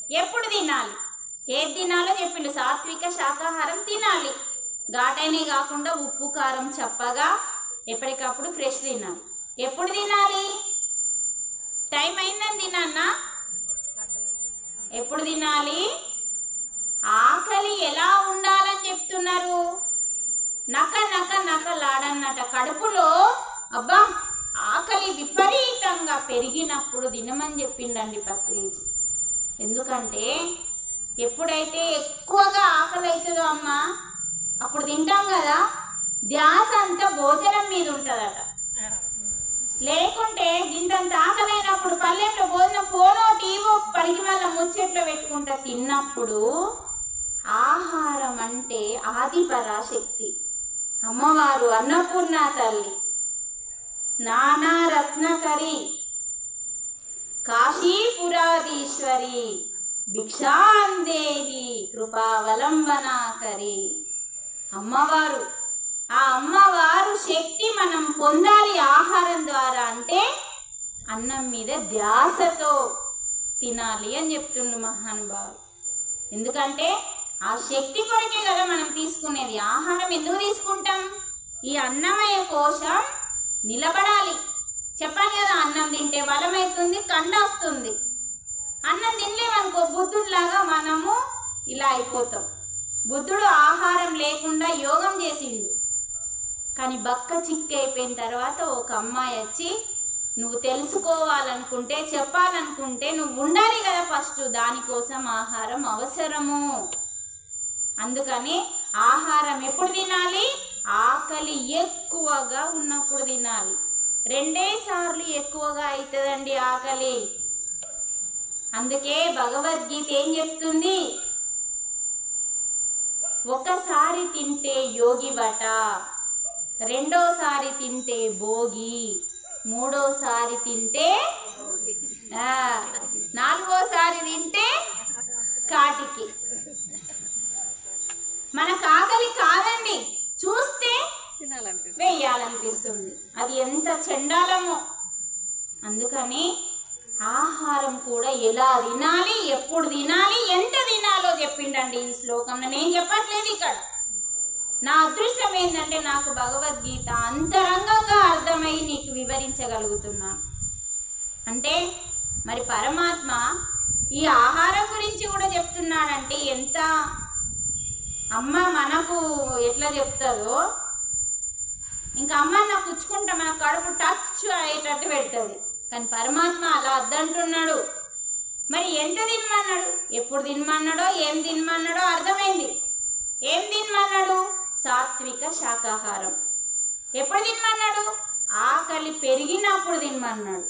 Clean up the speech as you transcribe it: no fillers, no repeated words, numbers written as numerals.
ఎప్పుడు తినాలి, ఏది తినాలో చెప్పిండు. సాత్విక శాకాహారం తినాలి, ఘాటైనవి కాకుండా ఉప్పు కారం చప్పగా ఎప్పటికప్పుడు ఫ్రెష్ తినాలి. ఎప్పుడు తినాలి? టైం అయిందని తినన్నా. ఎప్పుడు తినాలి? ఆకలి ఎలా ఉండాలని చెప్తున్నారు? నక నక నకలాడన్నట కడుపులో అబ్బా ఆకలి విపరీతంగా పెరిగినప్పుడు తినమని చెప్పిండండి పత్రిజీ. ఎందుకంటే ఎప్పుడైతే ఎక్కువగా ఆకలి అవుతుందో అమ్మ అప్పుడు తింటాం కదా, ధ్యాస అంతా భోజనం మీద ఉంటుందట. లేకుంటే ఇంతంత ఆకలైనప్పుడు పల్లెంలో భోజనం ఫోనో టీవో పలికి వల్ల ముచ్చట్లో పెట్టుకుంటా తిన్నప్పుడు ఆహారం అంటే ఆది పరాశక్తి అమ్మవారు అన్నపూర్ణ తల్లి, నానా రత్నకరి, కాశీపురాధీశ్వరి, భిక్షాందేహి, కృపావలంబనాకరి అమ్మవారు. ఆ అమ్మవారు శక్తి మనం పొందాలి ఆహారం ద్వారా. అంటే అన్నం మీద ధ్యాసతో తినాలి అని చెప్తుండు మహానుభావులు. ఎందుకంటే ఆ శక్తి కొరకే కదా మనం తీసుకునేది. ఆహారం ఎందుకు తీసుకుంటాం? ఈ అన్నమయ కోశం నిలబడాలి. చెప్పాలి కదా, అన్నం తింటే బలమవుతుంది, కండ వస్తుంది. అన్నం తినలేమనుకో బుద్ధుడిలాగా మనము ఇలా అయిపోతాం. బుద్ధుడు ఆహారం లేకుండా యోగం చేసిండు. కానీ బక్క చిక్కి అయిపోయిన తర్వాత ఒక అమ్మాయి వచ్చి నువ్వు తెలుసుకోవాలనుకుంటే చెప్పాలనుకుంటే నువ్వు ఉండాలి కదా ఫస్ట్, దానికోసం ఆహారం అవసరము. అందుకని ఆహారం ఎప్పుడు తినాలి? ఆకలి ఎక్కువగా ఉన్నప్పుడు తినాలి. 2 సార్లు ఎక్కువగా అవుతుందండి ఆకలి. అందుకే భగవద్గీత ఏం చెప్తుంది? ఒకసారి తింటే యోగి బట, 2సారి తింటే భోగి, 3సారి తింటే 4సారి తింటే కాటికి. మనకు ఆకలి కాదండి, చూస్తే వేయాలనిపిస్తుంది. అది ఎంత చండాలమో. అందుకని ఆహారం కూడా ఎలా తినాలి, ఎప్పుడు తినాలి, ఎంత తినాలో చెప్పిండండి ఈ శ్లోకంలో. నేను చెప్పట్లేదు ఇక్కడ. నా అదృష్టం ఏంటంటే నాకు భగవద్గీత అంతరంగంగా అర్థమై నీకు వివరించగలుగుతున్నాను. అంటే మరి పరమాత్మ ఈ ఆహారం గురించి కూడా చెప్తున్నాడంటే ఎంత అమ్మ మనకు ఎట్లా చెప్తుందో, ఇంకా అమ్మ నాకు పుచ్చుకుంటా మన కడుపు టచ్ అయ్యేటట్టు పెడుతుంది. కానీ పరమాత్మ అలా వద్దంటున్నాడు. మరి ఎంత తినమన్నాడు, ఎప్పుడు తినమన్నాడో, ఏం తినమన్నాడో అర్థమైంది. ఏం తినమన్నాడు? సాత్విక శాకాహారం. ఎప్పుడు తినమన్నాడు? ఆకలి పెరిగినప్పుడు తినమన్నాడు.